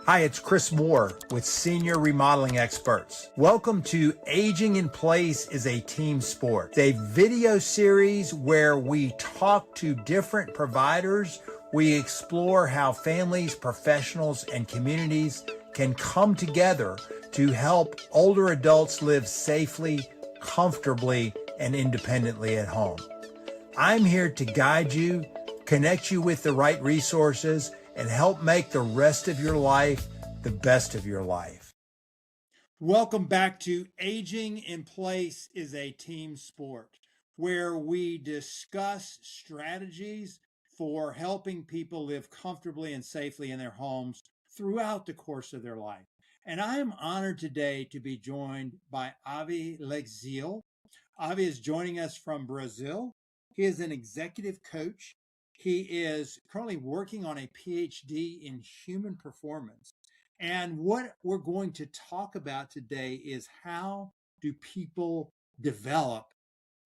Hi, it's Chris Moore with Senior Remodeling Experts. Welcome to Aging in Place is a Team Sport. It's a video series where we talk to different providers. We explore how families, professionals, and communities can come together to help older adults live safely, comfortably, and independently at home. I'm here to guide you, connect you with the right resources, and help make the rest of your life the best of your life. Welcome back to Aging in Place is a Team Sport, where we discuss strategies for helping people live comfortably and safely in their homes throughout the course of their life. And I am honored today to be joined by Avy Leghziel. Avy is joining us from Brazil. He is an executive coach. He is currently working on a PhD in human performance. And what we're going to talk about today is how do people develop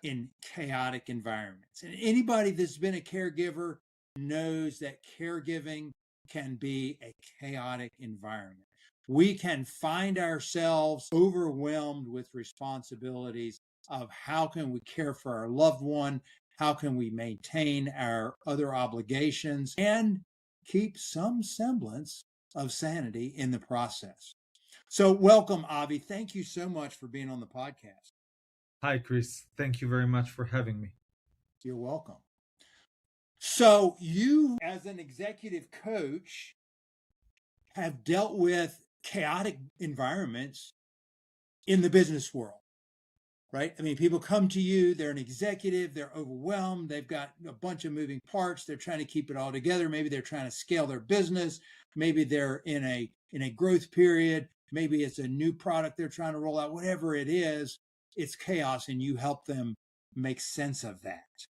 in chaotic environments? And anybody that's been a caregiver knows that caregiving can be a chaotic environment. We can find ourselves overwhelmed with responsibilities of how can we care for our loved one, how can we maintain our other obligations and keep some semblance of sanity in the process. So welcome, Avy. Thank you so much for being on the podcast. Hi, Chris. Thank you very much for having me. You're welcome. So you, as an executive coach, have dealt with chaotic environments in the business world. Right? I mean, people come to you, they're an executive, they're overwhelmed, they've got a bunch of moving parts, they're trying to keep it all together. Maybe they're trying to scale their business, maybe they're in a growth period, maybe it's a new product they're trying to roll out, whatever it is, it's chaos and you help them make sense of that.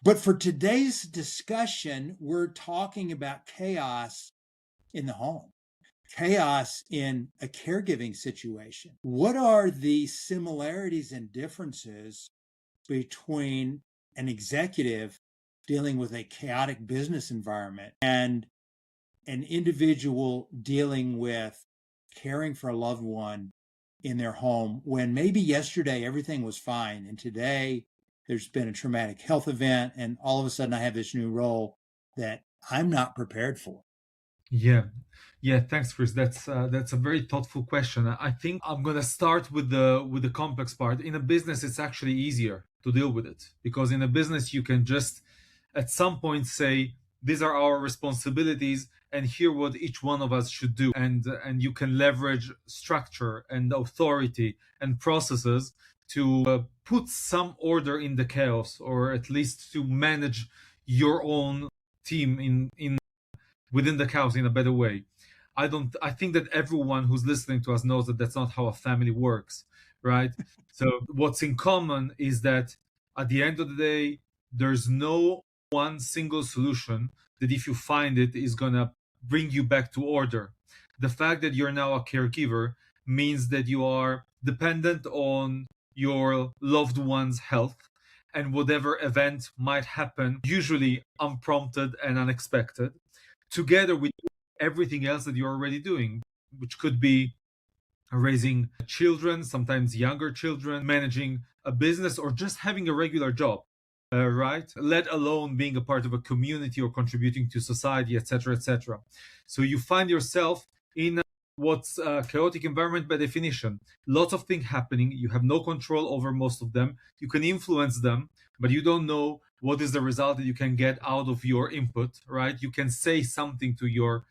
But for today's discussion, we're talking about chaos in the home. Chaos in a caregiving situation. What are the similarities and differences between an executive dealing with a chaotic business environment and an individual dealing with caring for a loved one in their home when maybe yesterday everything was fine and today there's been a traumatic health event and all of a sudden I have this new role that I'm not prepared for? Yeah. Thanks, Chris. That's a very thoughtful question. I think I'm gonna start with the complex part. In a business, it's actually easier to deal with it because in a business you can just at some point say these are our responsibilities and here what each one of us should do, and you can leverage structure and authority and processes to put some order in the chaos, or at least to manage your own team in within the chaos in a better way. I think that everyone who's listening to us knows that that's not how a family works, right? So what's in common is that at the end of the day, there's no one single solution that if you find it is going to bring you back to order. The fact that you're now a caregiver means that you are dependent on your loved one's health, and whatever event might happen, usually unprompted and unexpected, together with everything else that you're already doing, which could be raising children, sometimes younger children, managing a business, or just having a regular job, right? Let alone being a part of a community or contributing to society, etc., etc. So you find yourself in what's a chaotic environment by definition. Lots of things happening. You have no control over most of them. You can influence them, but you don't know what is the result that you can get out of your input, right? You can say something to your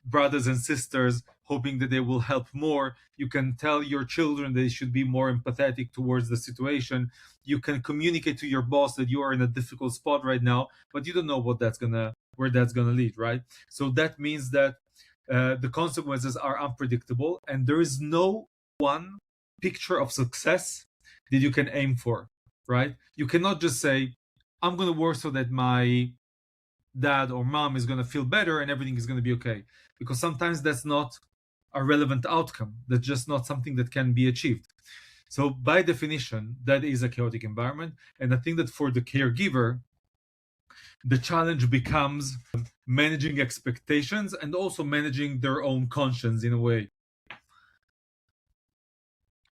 brothers and sisters hoping that they will help more. You can tell your children they should be more empathetic towards the situation. You can communicate to your boss that you are in a difficult spot right now, but you don't know where that's gonna lead, right? So that means that the consequences are unpredictable and there is no one picture of success that you can aim for, right? You cannot just say, I'm going to work so that my dad or mom is going to feel better and everything is going to be okay, because sometimes that's not a relevant outcome. That's just not something that can be achieved. So by definition, that is a chaotic environment. And I think that for the caregiver, The challenge becomes managing expectations and also managing their own conscience in a way.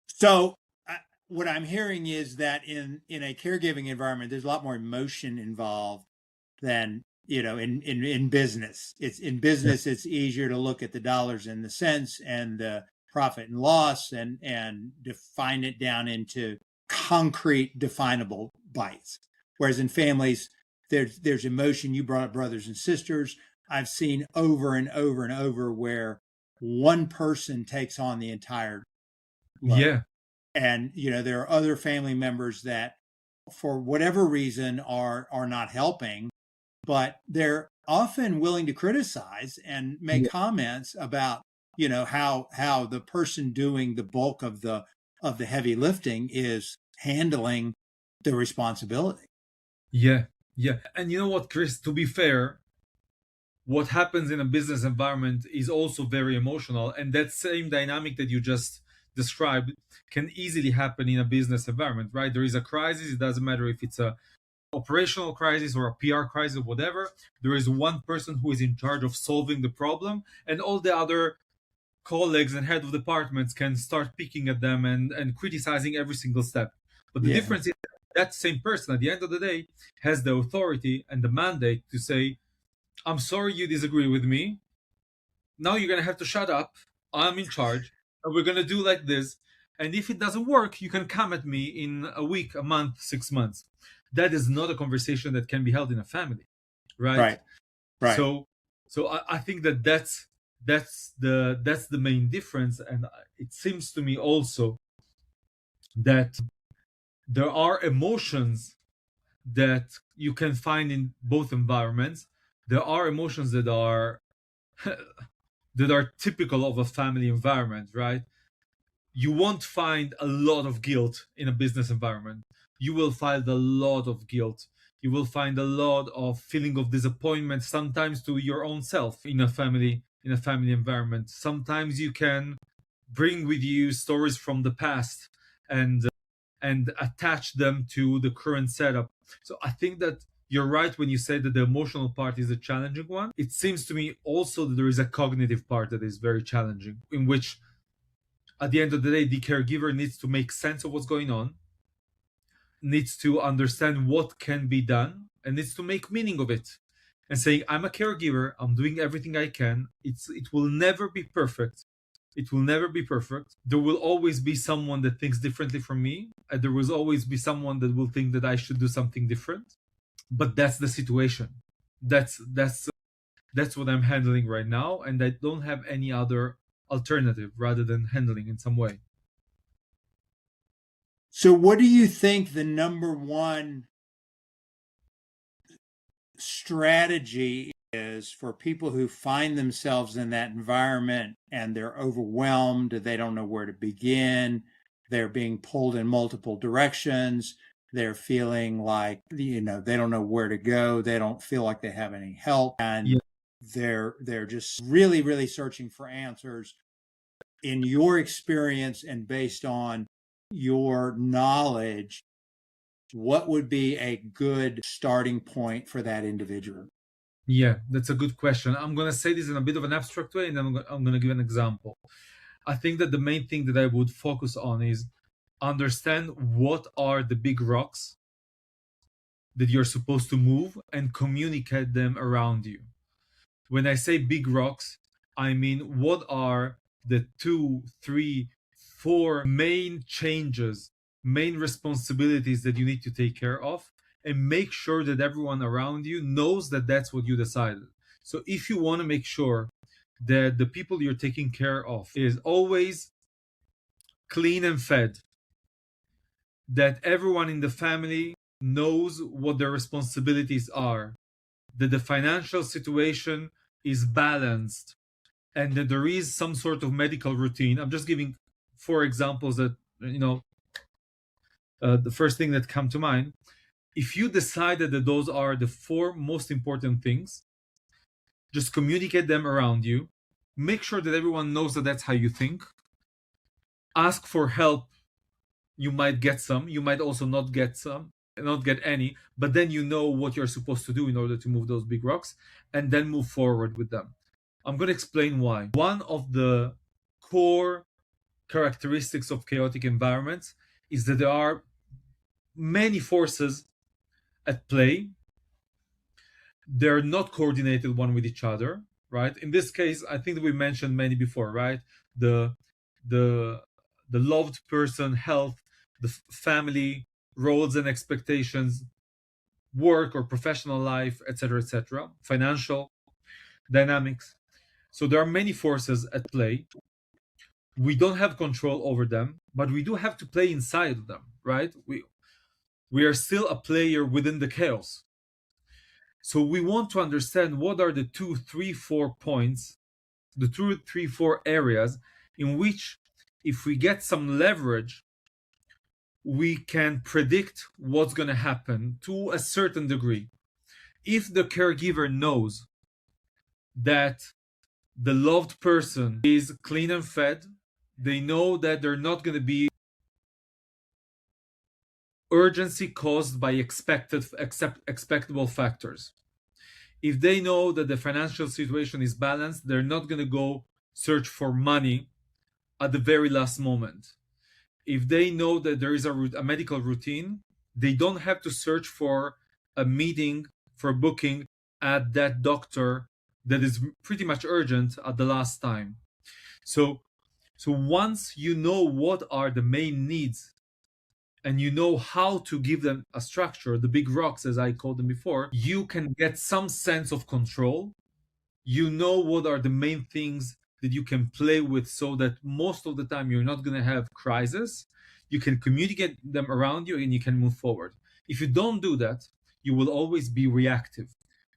So what I'm hearing is that in a caregiving environment, there's a lot more emotion involved than in business. It's in Yeah. business, it's easier to look at the dollars and the cents and the profit and loss and define it down into concrete, definable bites. Whereas in families, there's emotion. You brought up brothers and sisters. I've seen over and over and over where one person takes on the entire load. Yeah. And there are other family members that for whatever reason are not helping, but they're often willing to criticize and make comments about how the person doing the bulk of the heavy lifting is handling the responsibility. Yeah. Yeah. And you know what, Chris, to be fair, what happens in a business environment is also very emotional, and that same dynamic that you just described can easily happen in a business environment, right? There is a crisis. It doesn't matter if it's a operational crisis or a PR crisis or whatever. There is one person who is in charge of solving the problem, and all the other colleagues and head of departments can start picking at them and criticizing every single step. But the difference is that same person at the end of the day has the authority and the mandate to say, I'm sorry you disagree with me. Now you're going to have to shut up. I'm in charge. And we're going to do like this. And if it doesn't work, you can come at me in a week, a month, 6 months. That is not a conversation that can be held in a family, right? Right. So I think that's the main difference. And it seems to me also that there are emotions that you can find in both environments. There are emotions that are that are typical of a family environment, right? You won't find a lot of guilt in a business environment. You will find a lot of guilt. You will find a lot of feeling of disappointment, sometimes to your own self in a family environment. Sometimes you can bring with you stories from the past and attach them to the current setup. So I think that you're right when you say that the emotional part is a challenging one. It seems to me also that there is a cognitive part that is very challenging, in which at the end of the day, the caregiver needs to make sense of what's going on, needs to understand what can be done, and needs to make meaning of it. And saying, I'm a caregiver, I'm doing everything I can. It will never be perfect. It will never be perfect. There will always be someone that thinks differently from me, and there will always be someone that will think that I should do something different. But that's the situation. That's what I'm handling right now, and I don't have any other alternative rather than handling in some way. So what do you think the number one strategy is for people who find themselves in that environment and they're overwhelmed, they don't know where to begin, they're being pulled in multiple directions, they're feeling like they don't know where to go, they don't feel like they have any help, and they're just really, really searching for answers. In your experience and based on your knowledge, what would be a good starting point for that individual? Yeah, that's a good question. I'm going to say this in a bit of an abstract way, and then I'm going to give an example. I think that the main thing that I would focus on is understand what are the big rocks that you're supposed to move and communicate them around you. When I say big rocks, I mean what are the 2, 3, 4 main changes, main responsibilities that you need to take care of, and make sure that everyone around you knows that that's what you decided. So if you want to make sure that the people you're taking care of is always clean and fed, that everyone in the family knows what their responsibilities are, that the financial situation is balanced, and that there is some sort of medical routine. I'm just giving 4 examples that, the first thing that come to mind. If you decided that those are the 4 most important things, just communicate them around you. Make sure that everyone knows that that's how you think. Ask for help. You might get some. You might also not get some. not get any, but then you know what you're supposed to do in order to move those big rocks and then move forward with them. I'm going to explain why. One of the core characteristics of chaotic environments is that there are many forces at play. They're not coordinated one with each other, right? In this case, I think that we mentioned many before, right? The the the loved person, health, the family, roles and expectations, work or professional life, etc., etc., financial dynamics. So there are many forces at play. We don't have control over them, but we do have to play inside of them, right? We are still a player within the chaos. So we want to understand what are the 2, 3, 4 points, the 2, 3, 4 areas in which, if we get some leverage, we can predict what's going to happen to a certain degree. If the caregiver knows that the loved person is clean and fed, they know that they're not going to be urgency caused by expectable factors. If they know that the financial situation is balanced, they're not going to go search for money at the very last moment. If they know that there is a medical routine, they don't have to search for a meeting, for booking at that doctor that is pretty much urgent at the last time. So once you know what are the main needs and you know how to give them a structure, the big rocks as I called them before, you can get some sense of control. You know what are the main things that you can play with, so that most of the time you're not going to have crisis. You can communicate them around you and you can move forward. If you don't do that, you will always be reactive.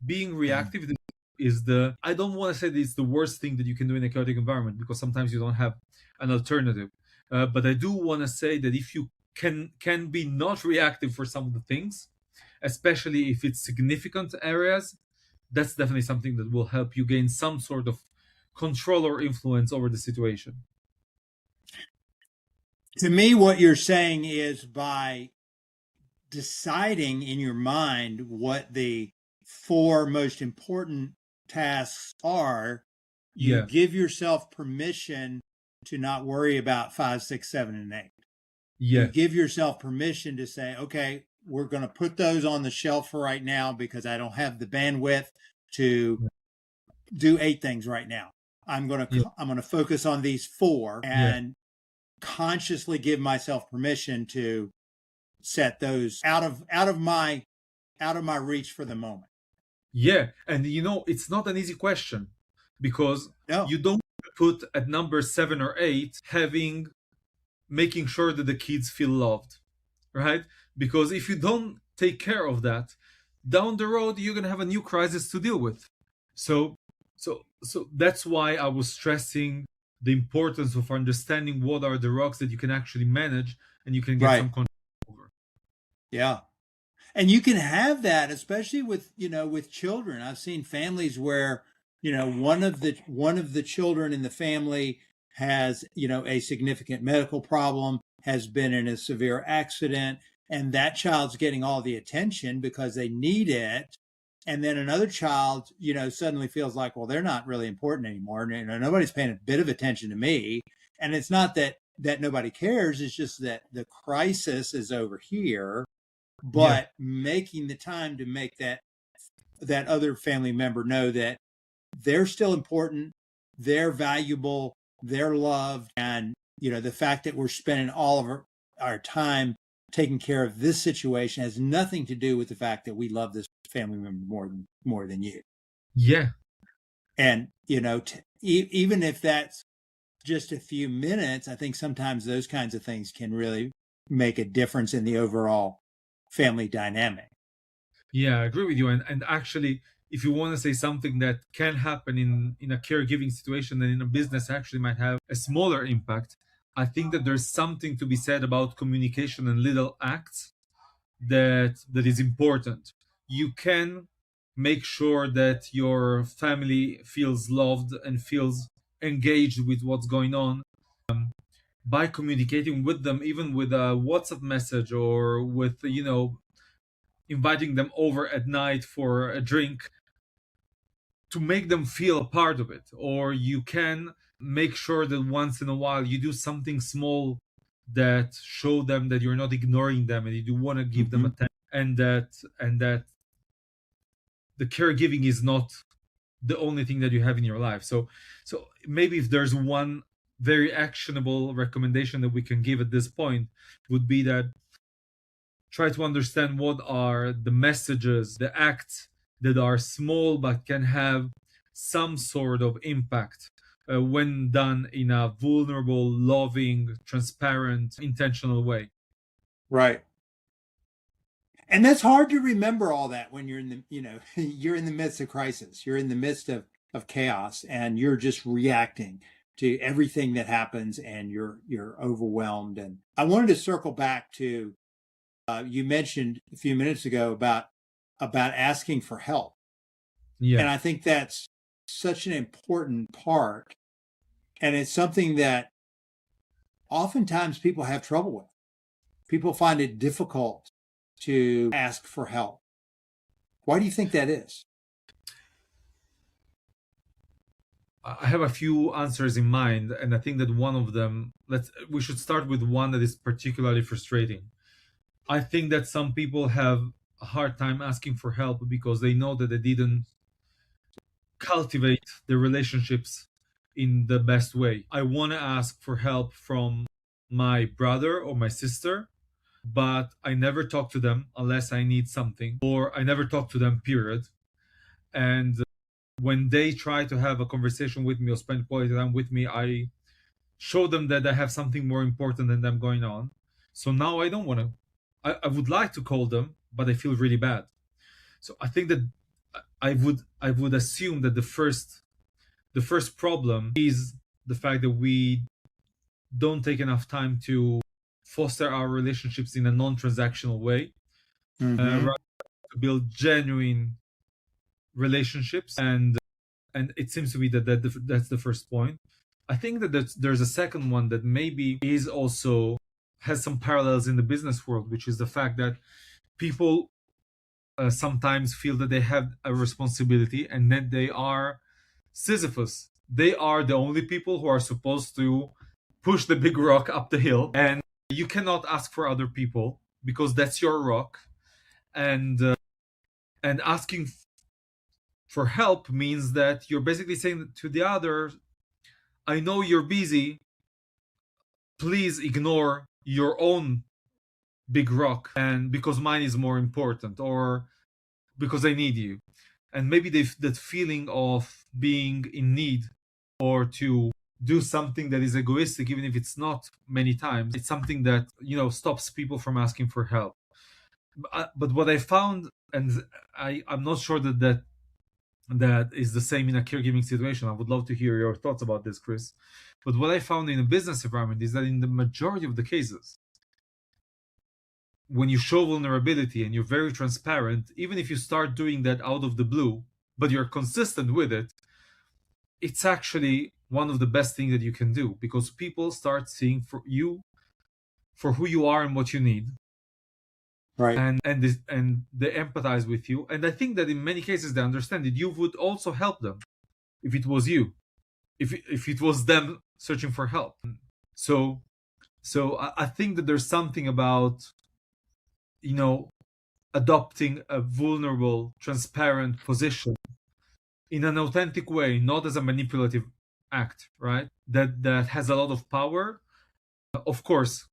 Being reactive is I don't want to say that it's the worst thing that you can do in a chaotic environment, because sometimes you don't have an alternative. But I do want to say that if you can be not reactive for some of the things, especially if it's significant areas, that's definitely something that will help you gain some sort of control or influence over the situation. To me, what you're saying is, by deciding in your mind what the 4 most important tasks are, you give yourself permission to not worry about 5, 6, 7, and 8. You give yourself permission to say, okay, we're going to put those on the shelf for right now because I don't have the bandwidth to do 8 things right now. I'm going to focus on these 4 and consciously give myself permission to set those out of my reach for the moment. Yeah, and it's not an easy question, because you don't put at number 7 or 8 making sure that the kids feel loved, right? Because if you don't take care of that, down the road you're going to have a new crisis to deal with. So that's why I was stressing the importance of understanding what are the rocks that you can actually manage and you can get some control over. Yeah. And you can have that, especially with children. I've seen families where, one of the children in the family has, a significant medical problem, has been in a severe accident, and that child's getting all the attention because they need it. And then another child, suddenly feels like, well, they're not really important anymore. Nobody's paying a bit of attention to me. And it's not that nobody cares. It's just that the crisis is over here. But making the time to make that other family member know that they're still important, they're valuable, they're loved, and the fact that we're spending all of our time taking care of this situation has nothing to do with the fact that we love this family member more than you. Yeah. And even if that's just a few minutes, I think sometimes those kinds of things can really make a difference in the overall family dynamic. Yeah, I agree with you. And actually, if you want to say something that can happen in a caregiving situation and in a business actually might have a smaller impact, I think that there's something to be said about communication and little acts that is important. You can make sure that your family feels loved and feels engaged with what's going on by communicating with them, even with a WhatsApp message or with inviting them over at night for a drink to make them feel a part of it. Or you can make sure that once in a while you do something small that show them that you're not ignoring them and you do want to give them attention, and that the caregiving is not the only thing that you have in your life. So maybe if there's one very actionable recommendation that we can give at this point, would be that try to understand what are the messages, the acts that are small but can have some sort of impact when done in a vulnerable, loving, transparent, intentional way. Right. And that's hard to remember all that when you're in the, you're in the midst of crisis. You're in the midst of chaos and you're just reacting to everything that happens and you're overwhelmed. And I wanted to circle back to you mentioned a few minutes ago about asking for help. Yeah. And I think that's such an important part. And it's something that oftentimes people have trouble with. People find it difficult to ask for help. Why do you think that is? I have a few answers in mind, and I think that one of them, we should start with one that is particularly frustrating. I think that some people have a hard time asking for help because they know that they didn't cultivate their relationships in the best way. I want to ask for help from my brother or my sister, but I never talk to them unless I need something, or I never talk to them, period. And when they try to have a conversation with me or spend quality time with me, I show them that I have something more important than them going on. So now I don't want to. I would like to call them, but I feel really bad. So I think that I would assume that the first problem is the fact that we don't take enough time to foster our relationships in a non-transactional way, rather to build genuine relationships, and it seems to be that's the first point. I think that there's a second one that maybe is also has some parallels in the business world, which is the fact that people sometimes feel that they have a responsibility and that they are Sisyphus. They are the only people who are supposed to push the big rock up the hill, and you cannot ask for other people because that's your rock. And asking for help means that you're basically saying to the other, I know you're busy, please ignore your own big rock, and because mine is more important, or because I need you. And maybe that feeling of being in need, or to do something that is egoistic, even if it's not many times, it's something that stops people from asking for help. But what I found, and I'm not sure that is the same in a caregiving situation. I would love to hear your thoughts about this, Chris. But what I found in a business environment is that in the majority of the cases, when you show vulnerability and you're very transparent, even if you start doing that out of the blue, but you're consistent with it, it's actually one of the best things that you can do, because people start seeing for who you are and what you need. Right. And they empathize with you. And I think that in many cases they understand that you would also help them if it was you, if it was them searching for help. So I think that there's something about adopting a vulnerable, transparent position in an authentic way, not as a manipulative act, right? That has a lot of power. Of course,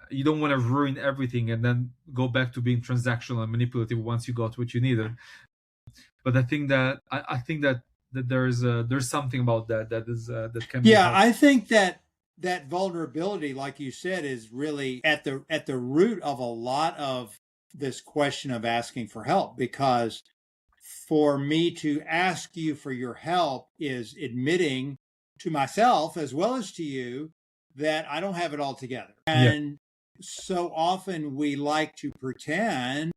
you don't want to ruin everything and then go back to being transactional and manipulative once you got what you needed. But I think that there's something about that can be helpful. I think that vulnerability, like you said, is really at the root of a lot of this question of asking for help, because for me to ask you for your help is admitting to myself as well as to you that I don't have it all together. And so often we like to pretend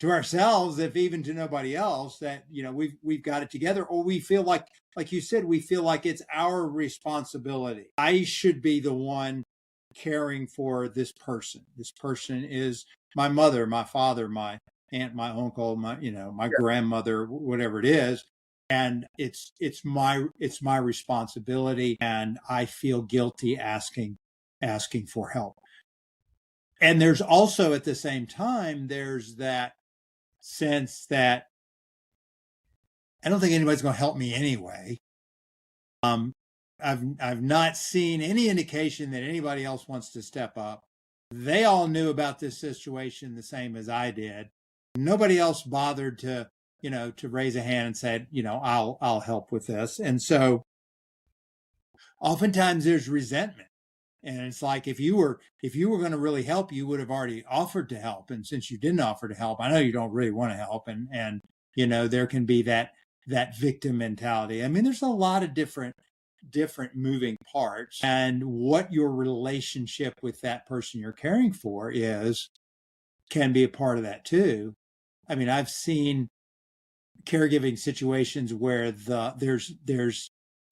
to ourselves, if even to nobody else, that we've got it together, or we feel like you said, we feel like it's our responsibility. I should be the one caring for this person. This person is my mother, my father, my aunt, my uncle, my grandmother, whatever it is. And it's my responsibility, and I feel guilty asking for help. And there's also at the same time, there's that sense that I don't think anybody's going to help me anyway. I've not seen any indication that anybody else wants to step up. They all knew about this situation the same as I did. Nobody else bothered to raise a hand and said, I'll help with this. And so oftentimes there's resentment. And it's like, if you were going to really help, you would have already offered to help. And since you didn't offer to help, I know you don't really want to help. And there can be that victim mentality. I mean, there's a lot of different moving parts, and what your relationship with that person you're caring for can be a part of that too. I mean, I've seen caregiving situations where there's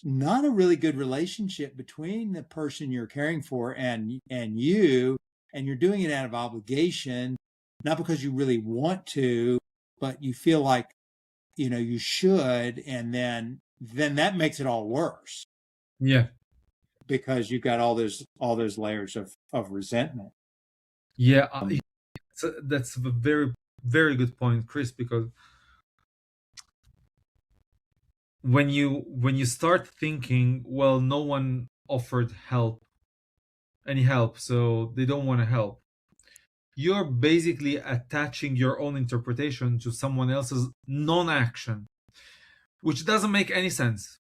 not a really good relationship between the person you're caring for and you, and you're doing it out of obligation, not because you really want to, but you feel like you should, and then that makes it all worse. Yeah. Because you've got all those layers of resentment. Yeah, that's a very, very good point, Chris, because when you start thinking, well, no one offered any help, so they don't want to help, you're basically attaching your own interpretation to someone else's non-action, which doesn't make any sense.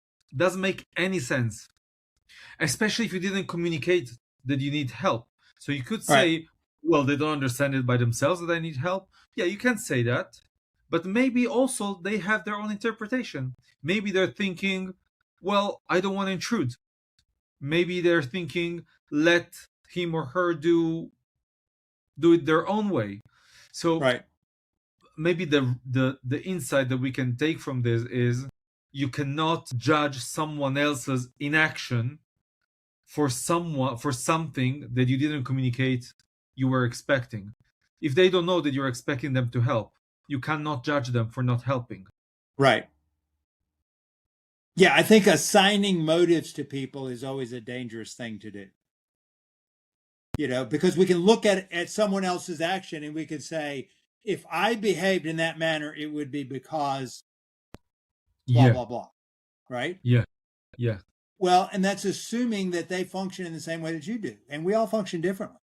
Especially if you didn't communicate that you need help. So you could say, right, well, they don't understand it by themselves that I need help. Yeah, you can say that. But maybe also they have their own interpretation. Maybe they're thinking, well, I don't want to intrude. Maybe they're thinking, let him or her do it their own way. So right, maybe the insight that we can take from this is you cannot judge someone else's inaction for something that you didn't communicate you were expecting. If they don't know that you're expecting them to help, you cannot judge them for not helping. Right. Yeah, I think assigning motives to people is always a dangerous thing to do. Because we can look at someone else's action and we could say, if I behaved in that manner, it would be because blah, blah, blah. Right? Yeah. Well, and that's assuming that they function in the same way that you do. And we all function differently.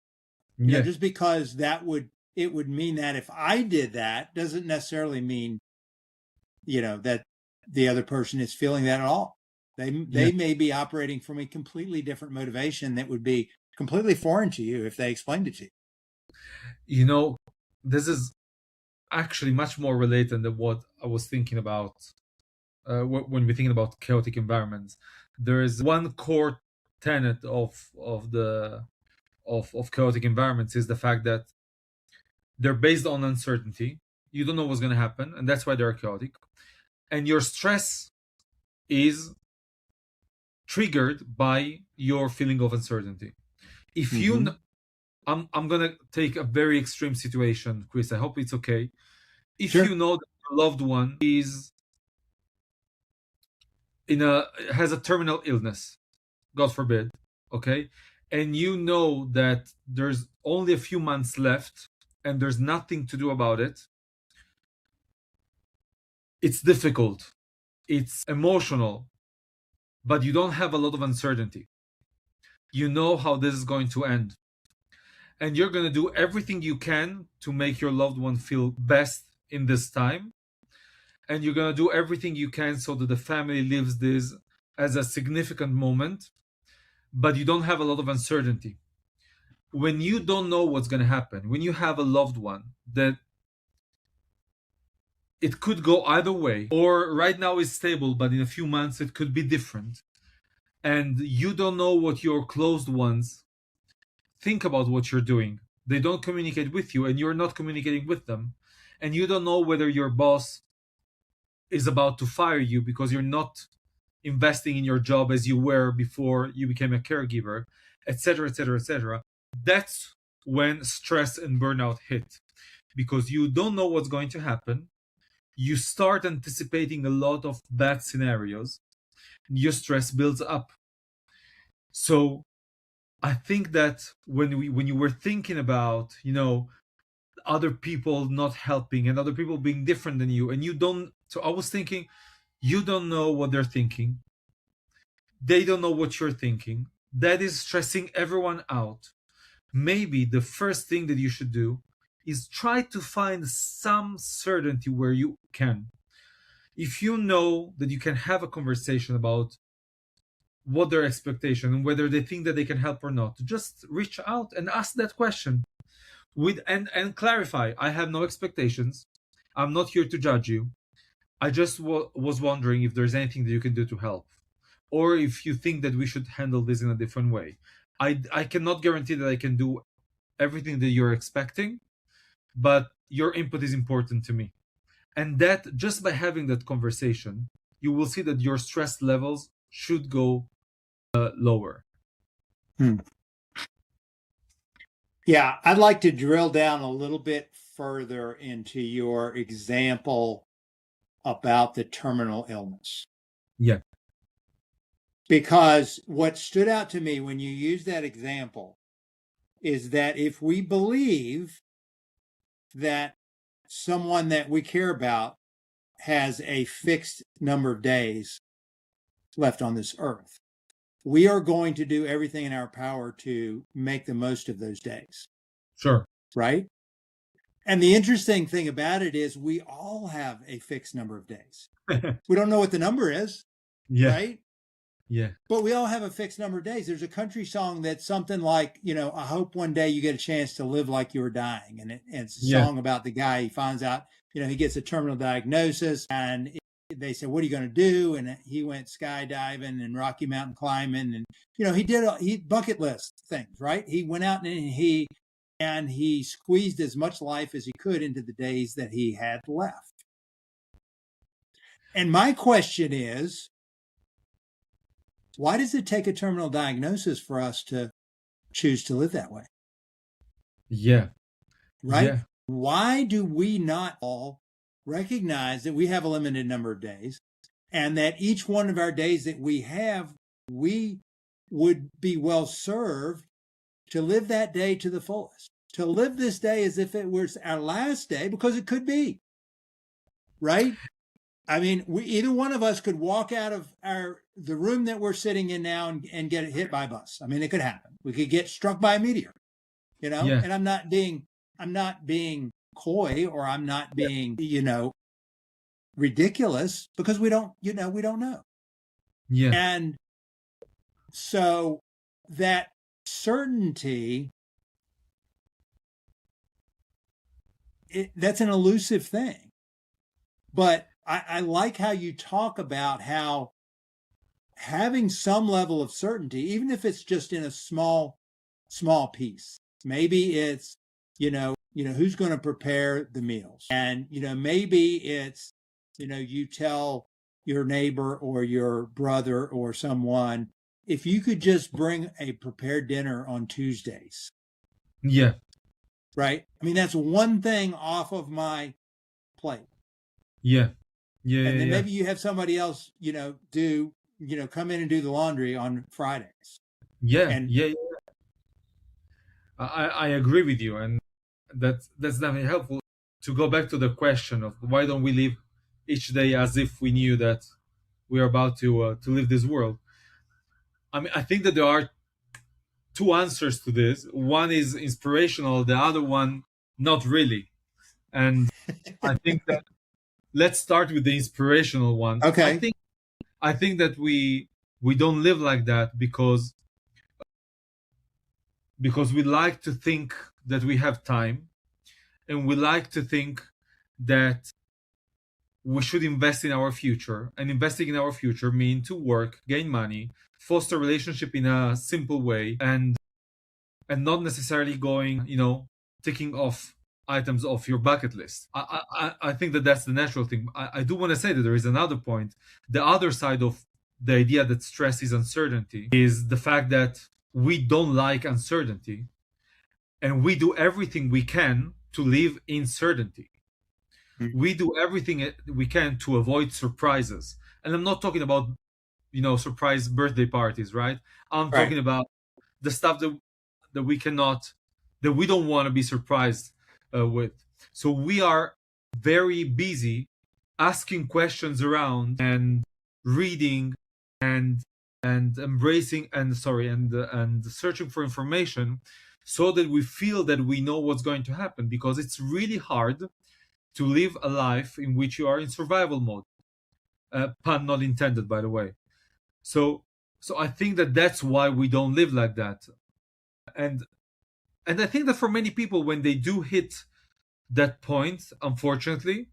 Just because it would mean that if I did that doesn't necessarily mean, that the other person is feeling that at all. They may be operating from a completely different motivation that would be completely foreign to you if they explained it to you. This is actually much more related than what I was thinking about when we're thinking about chaotic environments. There is one core tenet of chaotic environments is the fact that they're based on uncertainty. You don't know what's going to happen, and that's why they're chaotic. And your stress is triggered by your feeling of uncertainty. If I'm going to take a very extreme situation, Chris, I hope it's okay. If Sure. you know that your loved one is has a terminal illness, God forbid, okay, and you know that there's only a few months left and there's nothing to do about it, it's difficult, it's emotional, but you don't have a lot of uncertainty. You know how this is going to end, and you're going to do everything you can to make your loved one feel best in this time, and you're going to do everything you can so that the family lives this as a significant moment, but you don't have a lot of uncertainty. When you don't know what's going to happen, when you have a loved one that it could go either way, or right now is stable, but in a few months it could be different, and you don't know what your closed ones think about what you're doing, they don't communicate with you and you're not communicating with them, and you don't know whether your boss is about to fire you because you're not investing in your job as you were before you became a caregiver, etc., etc., etc. That's when stress and burnout hit. because you don't know what's going to happen. You start anticipating a lot of bad scenarios. Your stress builds up. So I think that when you were thinking about, other people not helping and other people being different than you, and you don't, so I was thinking, you don't know what they're thinking. They don't know what you're thinking. That is stressing everyone out. Maybe the first thing that you should do is try to find some certainty where you can. If you know that you can have a conversation about what their expectation and whether they think that they can help or not, just reach out and ask that question with and clarify. I have no expectations. I'm not here to judge you. I just was wondering if there's anything that you can do to help, or if you think that we should handle this in a different way. I cannot guarantee that I can do everything that you're expecting, but your input is important to me. And that, just by having that conversation, you will see that your stress levels should go lower. Yeah, I'd like to drill down a little bit further into your example about the terminal illness. Yeah. Because what stood out to me when you use that example is that if we believe that someone that we care about has a fixed number of days left on this earth, we are going to do everything in our power to make the most of those days. Sure. Right? And the interesting thing about it is we all have a fixed number of days. We don't know what the number is, Yeah. right? Yeah. But we all have a fixed number of days. There's a country song that's something like, I hope one day you get a chance to live like you were dying. And it's a song about the guy, he finds out, he gets a terminal diagnosis, and they said, what are you going to do? And he went skydiving and Rocky Mountain climbing. And, he bucket list things, right? He went out and he squeezed as much life as he could into the days that he had left. And my question is, why does it take a terminal diagnosis for us to choose to live that way? Yeah. Right? Yeah. Why do we not all recognize that we have a limited number of days, and that each one of our days that we have, we would be well served to live that day to the fullest, to live this day as if it was our last day, because it could be, right? I mean, either one of us could walk out of the room that we're sitting in now and get hit by a bus. I mean, it could happen. We could get struck by a meteor, Yeah. and I'm not being coy, or I'm not being, ridiculous, because we don't know. Yeah. And so that certainty, that's an elusive thing. But I like how you talk about how having some level of certainty, even if it's just in a small piece, maybe it's, who's going to prepare the meals, and, maybe it's, you tell your neighbor or your brother or someone, if you could just bring a prepared dinner on Tuesdays. Yeah. Right? I mean, that's one thing off of my plate. Yeah. Yeah. And then yeah. maybe you have somebody else, come in and do the laundry on Fridays. Yeah. And yeah. I agree with you, and that's definitely helpful. To go back to the question of why don't we live each day as if we knew that we are about to leave this world. I mean, I think that there are two answers to this. One is inspirational, the other one not really. And I think that let's start with the inspirational one. Okay. I think that we don't live like that because we like to think that we have time, and we like to think that we should invest in our future, and investing in our future means to work, gain money, foster relationship in a simple way, and not necessarily going, ticking off items off your bucket list. I think that that's the natural thing. I do want to say that there is another point. The other side of the idea that stress is uncertainty is the fact that we don't like uncertainty, and we do everything we can to live in certainty. Mhm. We do everything we can to avoid surprises. And I'm not talking about, surprise birthday parties, right? I'm Right. talking about the stuff that we cannot, that we don't want to be surprised with. So we are very busy asking questions around and reading and embracing and searching for information, so that we feel that we know what's going to happen, because it's really hard to live a life in which you are in survival mode. Pun not intended, by the way. So I think that that's why we don't live like that. And I think that for many people, when they do hit that point, unfortunately,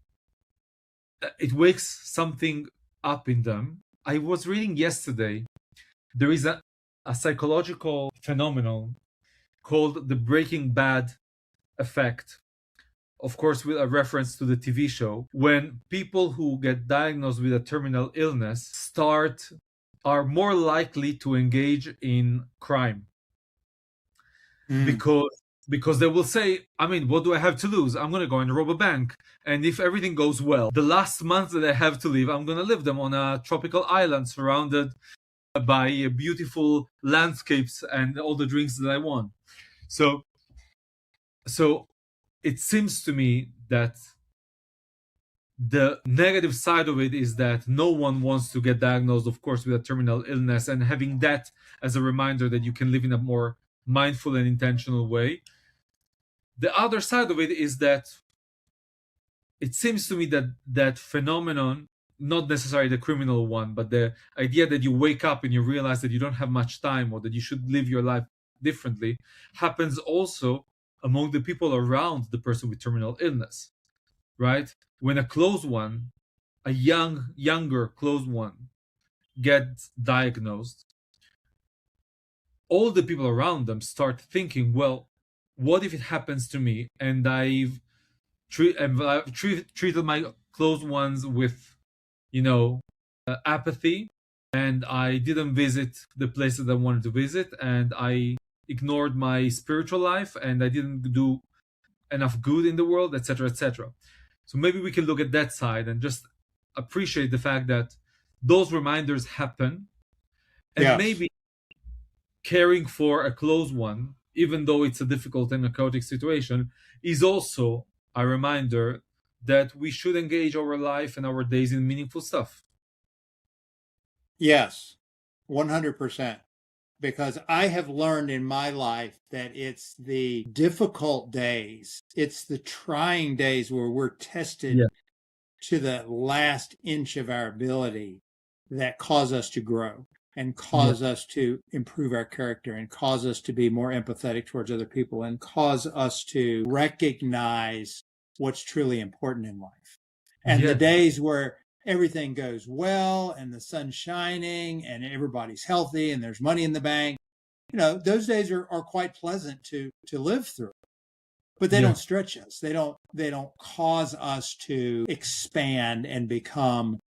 it wakes something up in them. I was reading yesterday, there is a psychological phenomenon called the Breaking Bad effect. Of course, with a reference to the TV show, when people who get diagnosed with a terminal illness are more likely to engage in crime, Mm. because they will say, I mean, what do I have to lose? I'm going to go and rob a bank, and if everything goes well, the last month that I have to live, I'm going to live them on a tropical island surrounded by beautiful landscapes and all the drinks that I want. So it seems to me that the negative side of it is that no one wants to get diagnosed, of course, with a terminal illness, and having that as a reminder that you can live in a more mindful and intentional way. The other side of it is that it seems to me that that phenomenon, not necessarily the criminal one, but the idea that you wake up and you realize that you don't have much time, or that you should live your life differently, happens also among the people around the person with terminal illness, right? When a close one, a younger close one, gets diagnosed, all the people around them start thinking, well, what if it happens to me and I've treated my close ones with, apathy, and I didn't visit the places I wanted to visit, and I ignored my spiritual life, and I didn't do enough good in the world, etc., etc. So maybe we can look at that side and just appreciate the fact that those reminders happen, and Yes. maybe caring for a close one, even though it's a difficult and a chaotic situation, is also a reminder that we should engage our life and our days in meaningful stuff. Yes. 100%. Because I have learned in my life that it's the difficult days, it's the trying days where we're tested Yeah. to the last inch of our ability that cause us to grow and cause us to improve our character and cause us to be more empathetic towards other people and cause us to recognize what's truly important in life. And the Yeah. days where everything goes well and the sun's shining and everybody's healthy and there's money in the bank, those days are quite pleasant to live through. But they Yeah. don't stretch us. They don't cause us to expand and become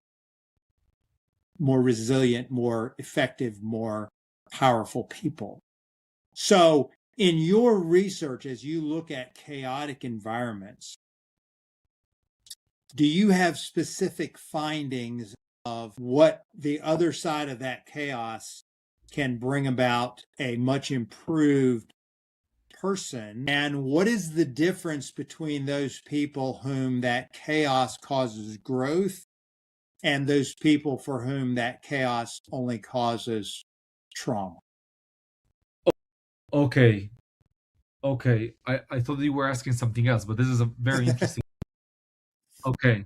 more resilient, more effective, more powerful people. So in your research, as you look at chaotic environments, do you have specific findings of what the other side of that chaos can bring about a much improved person? And what is the difference between those people whom that chaos causes growth and those people for whom that chaos only causes trauma? Okay. I thought you were asking something else, but this is a very interesting. Okay.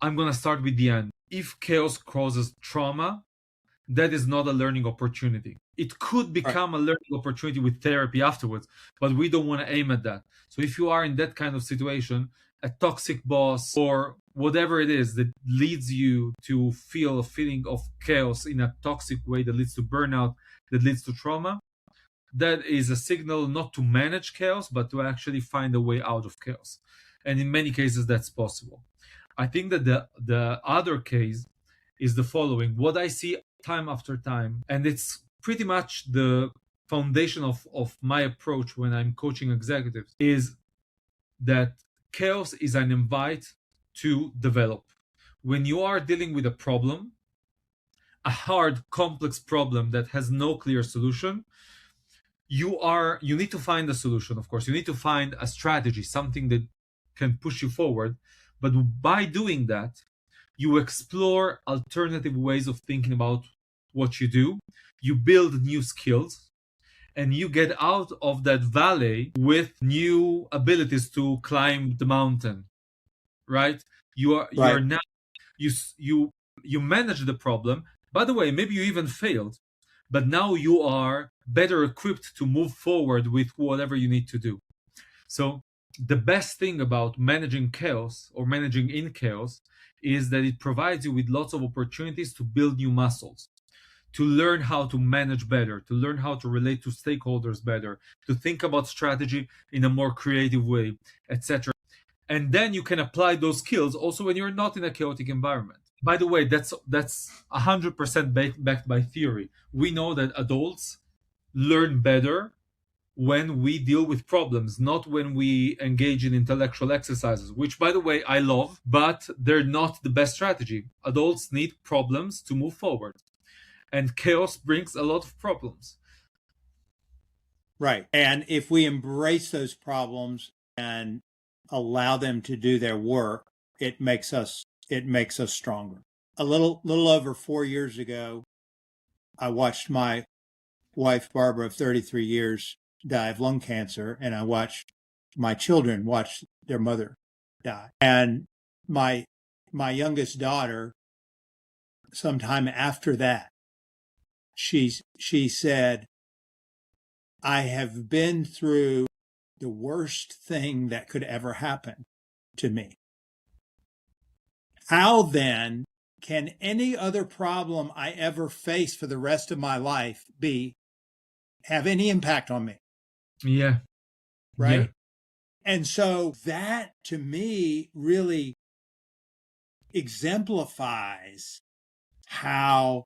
I'm going to start with the end. If chaos causes trauma, that is not a learning opportunity. It could become a learning opportunity with therapy afterwards, but we don't want to aim at that. So if you are in that kind of situation, a toxic boss or whatever it is that leads you to feel a feeling of chaos in a toxic way that leads to burnout, that leads to trauma, that is a signal not to manage chaos, but to actually find a way out of chaos. And in many cases, that's possible. I think that the other case is the following. What I see time after time, and it's pretty much the foundation of my approach when I'm coaching executives, is that chaos is an invite to develop. When you are dealing with a problem, a hard, complex problem that has no clear solution, you need to find a solution. Of course, you need to find a strategy, something that can push you forward. But by doing that, you explore alternative ways of thinking about what you do, you build new skills, and you get out of that valley with new abilities to climb the mountain, right? You're Right. now you manage the problem. By the way, maybe you even failed, but now you are better equipped to move forward with whatever you need to do. So the best thing about managing chaos or managing in chaos is that it provides you with lots of opportunities to build new muscles, to learn how to manage better, to learn how to relate to stakeholders better, to think about strategy in a more creative way, etc. And then you can apply those skills also when you're not in a chaotic environment. By the way, that's 100% backed by theory. We know that adults learn better when we deal with problems, not when we engage in intellectual exercises, which, by the way, I love, but they're not the best strategy. Adults need problems to move forward, and chaos brings a lot of problems. Right. And if we embrace those problems and allow them to do their work, it makes us stronger. A little over 4 years ago, I watched my wife Barbara of 33 years die of lung cancer, and I watched my children watch their mother die. And my youngest daughter, sometime after that, she said, I have been through the worst thing that could ever happen to me. How then can any other problem I ever face for the rest of my life have any impact on me? Yeah. Right. Yeah. And so that to me really exemplifies how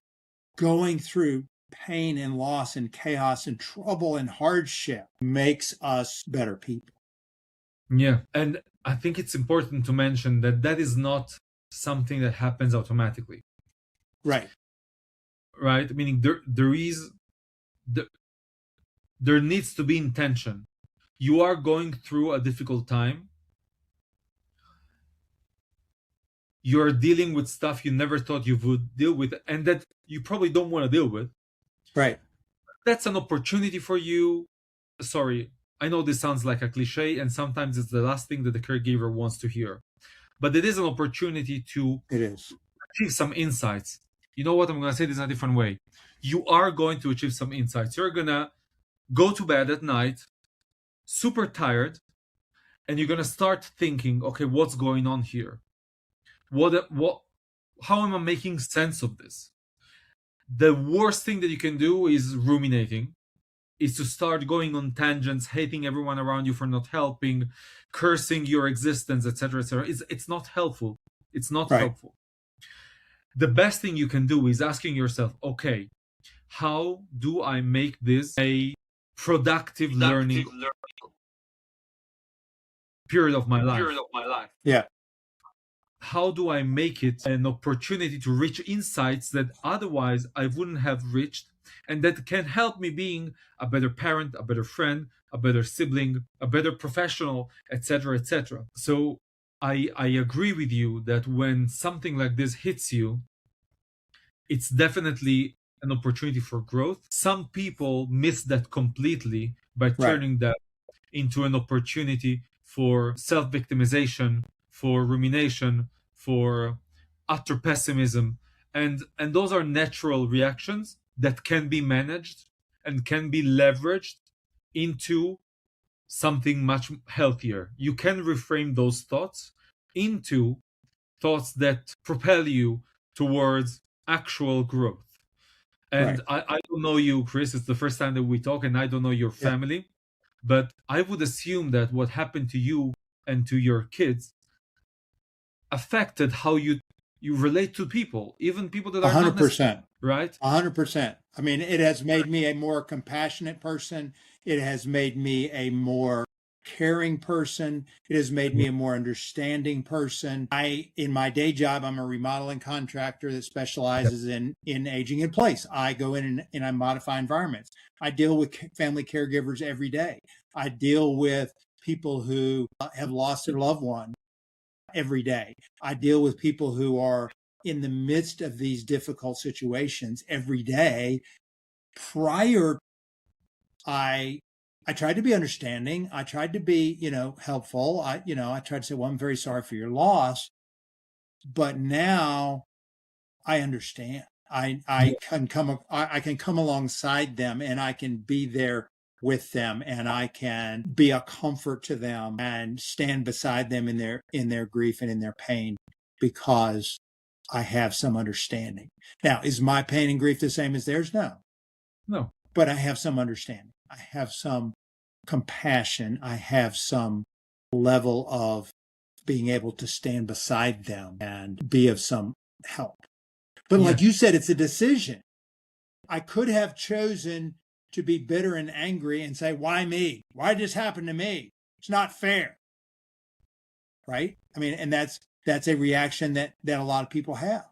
going through pain and loss and chaos and trouble and hardship makes us better people. Yeah. And I think it's important to mention that that is not something that happens automatically. Right. Right? Meaning there needs to be intention. You are going through a difficult time. You're dealing with stuff you never thought you would deal with, and that you probably don't want to deal with. Right. That's an opportunity for you. Sorry, I know this sounds like a cliche, and sometimes it's the last thing that the caregiver wants to hear. But it is an opportunity to achieve some insights. You know what? I'm going to say this in a different way. You are going to achieve some insights. You're going to go to bed at night super tired, and you're going to start thinking, okay, what's going on here? How am I making sense of this? The worst thing that you can do is ruminating, is to start going on tangents, hating everyone around you for not helping, cursing your existence, etc., etc. It's not helpful. It's not helpful. The best thing you can do is asking yourself, okay, how do I make this a productive learning period of my life? Yeah. How do I make it an opportunity to reach insights that otherwise I wouldn't have reached, and that can help me being a better parent, a better friend, a better sibling, a better professional, etc., etc. So I agree with you that when something like this hits you, it's definitely an opportunity for growth. Some people miss that completely by turning that into an opportunity for self-victimization, for rumination, for utter pessimism. And those are natural reactions that can be managed and can be leveraged into something much healthier. You can reframe those thoughts into thoughts that propel you towards actual growth. And I don't know you, Chris. It's the first time that we talk, and I don't know your family. But I would assume that what happened to you and to your kids affected how you relate to people, even people that are 100%. Right? 100%. I mean, it has made me a more compassionate person. It has made me a more caring person. It has made me a more understanding person. In my day job, I'm a remodeling contractor that specializes in aging in place. I go in and I modify environments. I deal with family caregivers every day. I deal with people who have lost their loved one every day. I deal with people who are in the midst of these difficult situations every day. Prior, I tried to be understanding. I tried to be, helpful. I tried to say, well, I'm very sorry for your loss. But now I understand. I can come alongside them, and I can be there with them, and I can be a comfort to them and stand beside them in their grief and in their pain, because I have some understanding. Now, is my pain and grief the same as theirs? No. But I have some understanding. I have some compassion. I have some level of being able to stand beside them and be of some help. But like you said, it's a decision. I could have chosen to be bitter and angry and say, why me? Why did this happen to me? It's not fair. Right? I mean, and that's a reaction that a lot of people have.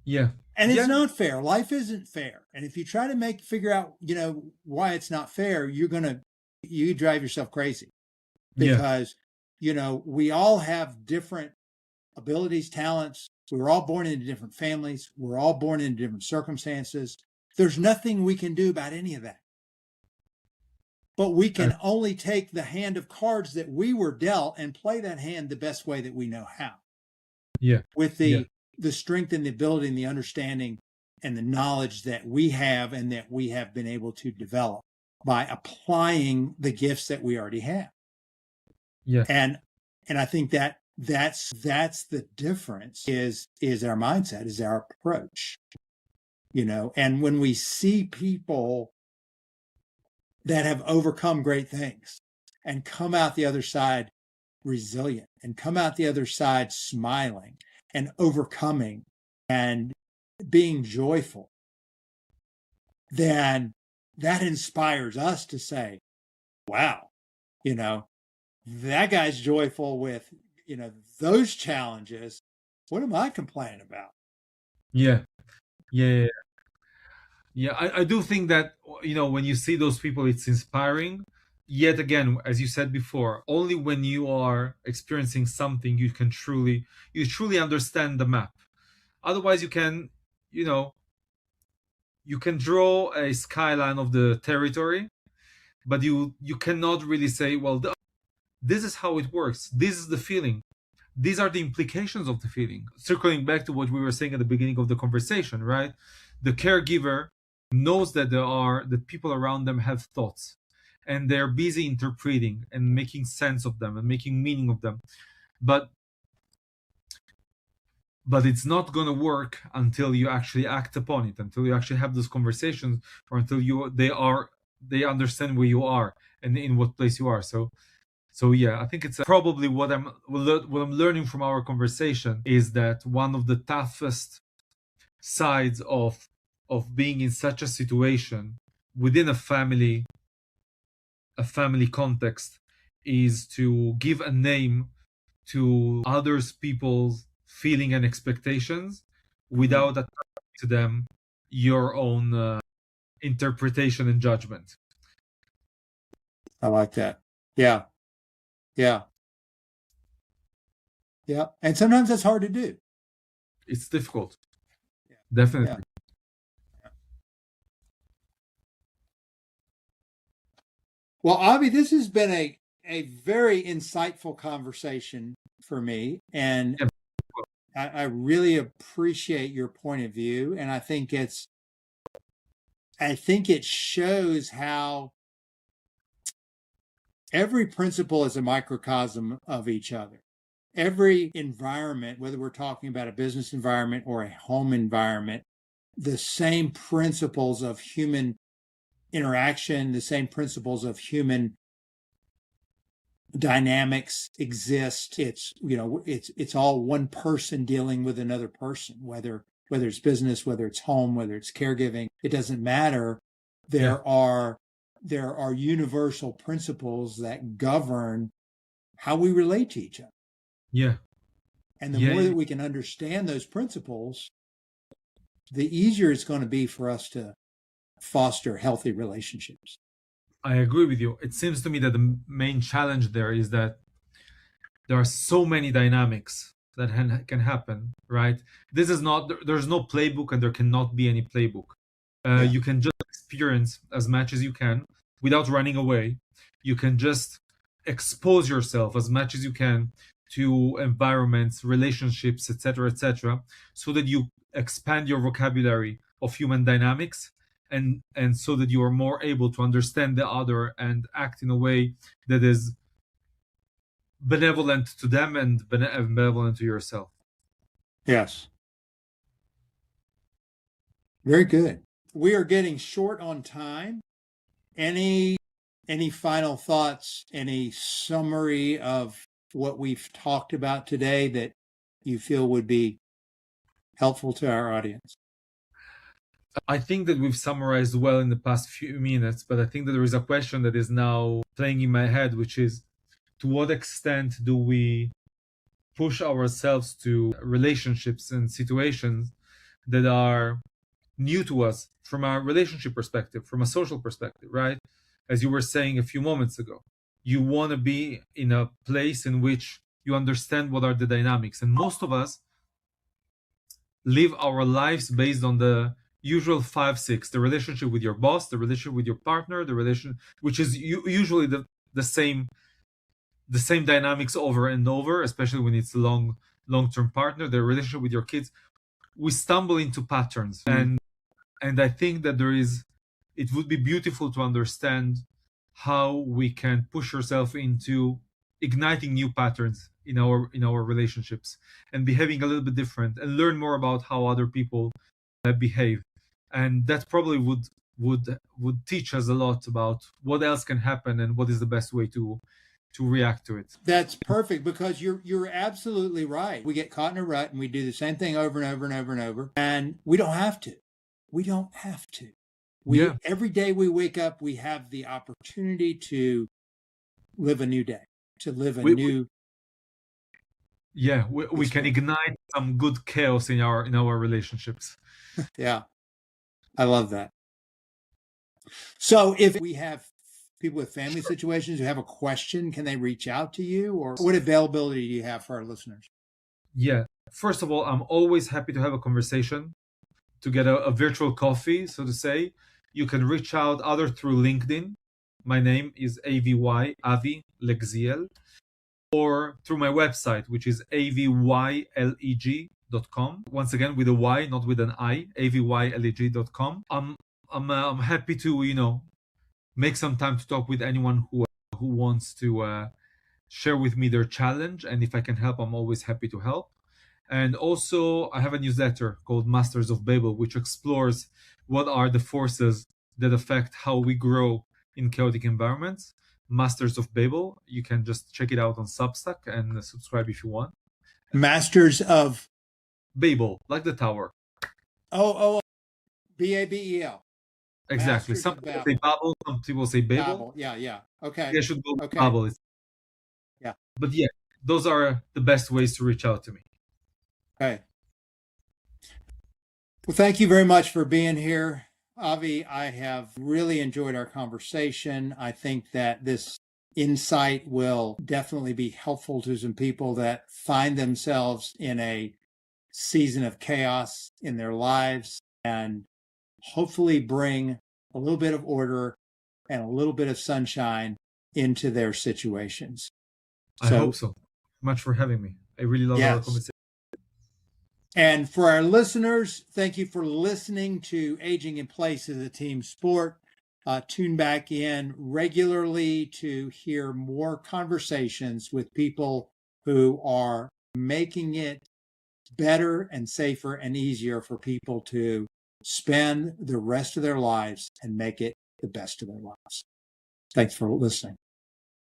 Yeah. And it's not fair. Life isn't fair. And if you try to figure out, why it's not fair, you drive yourself crazy, because, we all have different abilities, talents. We were all born into different families. We're all born into different circumstances. There's nothing we can do about any of that. But we can only take the hand of cards that we were dealt and play that hand the best way that we know how. Yeah. With the strength and the ability and the understanding and the knowledge that we have and that we have been able to develop by applying the gifts that we already have. Yeah. And I think that's the difference is our mindset, is our approach. And when we see people that have overcome great things and come out the other side resilient and come out the other side smiling and overcoming and being joyful, then that inspires us to say, wow, that guy's joyful with, those challenges. What am I complaining about? Yeah. I do think that, when you see those people, it's inspiring. Yet again, as you said before, only when you are experiencing something you truly understand the map. Otherwise, you can draw a skyline of the territory, but you cannot really say, well, this is how it works. This is the feeling. These are the implications of the feeling. Circling back to what we were saying at the beginning of the conversation, right? The caregiver knows that that people around them have thoughts, and they're busy interpreting and making sense of them and making meaning of them. But it's not going to work until you actually act upon it, until you actually have those conversations, or until they understand where you are and in what place you are. So yeah, I think it's probably what I'm learning from our conversation is that one of the toughest sides of being in such a situation within a family context is to give a name to others people's feeling and expectations without attaching to them your own interpretation and judgment. I like that. Yeah. And sometimes that's hard to do. It's difficult. Definitely. Well, Avi, this has been a very insightful conversation for me, and I really appreciate your point of view, and I think it shows how every principle is a microcosm of each other. Every environment, whether we're talking about a business environment or a home environment, the same principles of human interaction, the same principles of human dynamics exist. It's all one person dealing with another person, whether it's business, whether it's home, whether it's caregiving, it doesn't matter. There are there are universal principles that govern how we relate to each other. Yeah. And the more that we can understand those principles, the easier it's going to be for us to foster healthy relationships. I agree with you. It seems to me that the main challenge there is that there are so many dynamics that can happen, right? There's no playbook, and there cannot be any playbook. You can just experience as much as you can without running away. You can just expose yourself as much as you can to environments, relationships, etc., so that you expand your vocabulary of human dynamics, and so that you are more able to understand the other and act in a way that is benevolent to them and benevolent to yourself. Yes. Very good. We are getting short on time. Any final thoughts, any summary of what we've talked about today that you feel would be helpful to our audience? I think that we've summarized well in the past few minutes, but I think that there is a question that is now playing in my head, which is, to what extent do we push ourselves to relationships and situations that are new to us from a relationship perspective, from a social perspective, right? As you were saying a few moments ago, you want to be in a place in which you understand what are the dynamics. And most of us live our lives based on the usual 5-6: the relationship with your boss, the relationship with your partner, the relation, which is usually the same dynamics over and over, especially when it's a long-term partner, the relationship with your kids. We stumble into patterns, and I think that it would be beautiful to understand how we can push ourselves into igniting new patterns in our relationships and behaving a little bit different, and learn more about how other people behave. And that probably would teach us a lot about what else can happen and what is the best way to react to it. That's perfect, because you're absolutely right. We get caught in a rut and we do the same thing over and over and over and over, and we don't have to. Every day we wake up, we have the opportunity to live a new day, to live a new. We can ignite some good chaos in our relationships. Yeah, I love that. So if we have people with family situations who have a question, can they reach out to you, or what availability do you have for our listeners? Yeah. First of all, I'm always happy to have a conversation, to get a virtual coffee, so to say. You can reach out either through LinkedIn. My name is Avy Leghziel, or through my website, which is avyleg.com. Once again, with a Y, not with an I, avyleg.com. I'm happy to, make some time to talk with anyone who wants to share with me their challenge, and if I can help, I'm always happy to help. And also, I have a newsletter called Masters of Babel, which explores what are the forces that affect how we grow in chaotic environments. Masters of Babel. You can just check it out on Substack and subscribe if you want. Masters of Babel, like the tower. Babel. Exactly. Some people say Babel, some people say Babel. Yeah. Okay. I should go okay. Babel. Yeah. But yeah, those are the best ways to reach out to me. Okay. Well, thank you very much for being here, Avy. I have really enjoyed our conversation. I think that this insight will definitely be helpful to some people that find themselves in a season of chaos in their lives, and hopefully bring a little bit of order and a little bit of sunshine into their situations. I hope so. Much for having me. I really love our conversation. And for our listeners, thank you for listening to Aging in Place as a Team Sport. Tune back in regularly to hear more conversations with people who are making it better and safer and easier for people to spend the rest of their lives and make it the best of their lives. Thanks for listening.